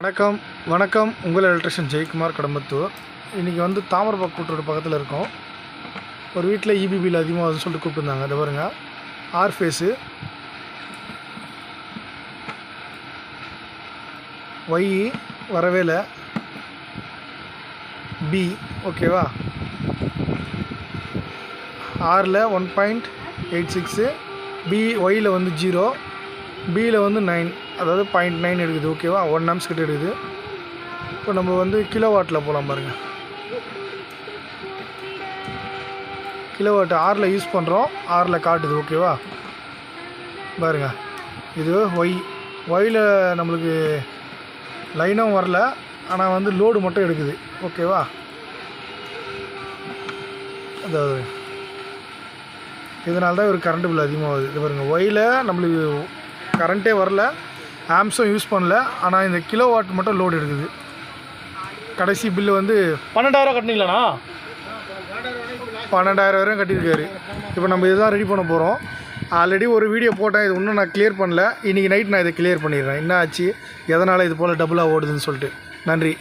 வணக்கம் வணக்கம் உங்கள் எலக்ட்ரிஷியன் ஜெயக்குமார் கடம்பத்தூர். இன்றைக்கி வந்து தாமரப்பாக்கம் கூட்டுறோட பக்கத்தில் இருக்கோம். ஒரு வீட்டில் இபி பில் அதிகமாகுதுன்னு சொல்லிட்டு கூப்பிட்டுருந்தாங்க. அதை பாருங்க, ஆர் ஃபேஸு ஒய் வரவே இல்லை, பி ஓகேவா, ஆரில் 1.86, பி ஒயில் வந்து 0, பியில் வந்து 9, அதாவது 0.9 எடுக்குது ஓகேவா. 1 amps கிட்ட எடுக்குது. இப்போ நம்ம வந்து கிலோவாட்டில் போகலாம் பாருங்கள். கிலோவாட் ஆரில் யூஸ் பண்ணுறோம், ஆரில் காட்டுது ஓகேவா. பாருங்கள், இது ஒயில் நம்மளுக்கு லைனும் வரல, ஆனால் வந்து லோடு மட்டும் எடுக்குது ஓகேவா. அதாவது இதனால தான் ஒரு கரண்ட் பில் அதிகமாகுது. இது பாருங்கள், ஒயில் நம்மளுக்கு கரண்ட்டே வரல, ஆம்ஸும் யூஸ் பண்ணல, ஆனால் இந்த கிலோ வாட் மட்டும் லோடு எடுக்குது. கடைசி பில்லு வந்து 12,000 கட்டினீங்களாண்ணா? 12,000 வரையும் கட்டியிருக்காரு. இப்போ நம்ம இதுதான் ரெடி பண்ண போகிறோம். ஆல்ரெடி ஒரு வீடியோ போட்டேன், இது இன்னும் நான் கிளியர் பண்ணல. இன்றைக்கி நைட் நான் இதை கிளியர் பண்ணிடுறேன், என்ன ஆச்சு, எதனால் இது போல் டபுளாக ஓடுதுன்னு சொல்லிட்டு. நன்றி.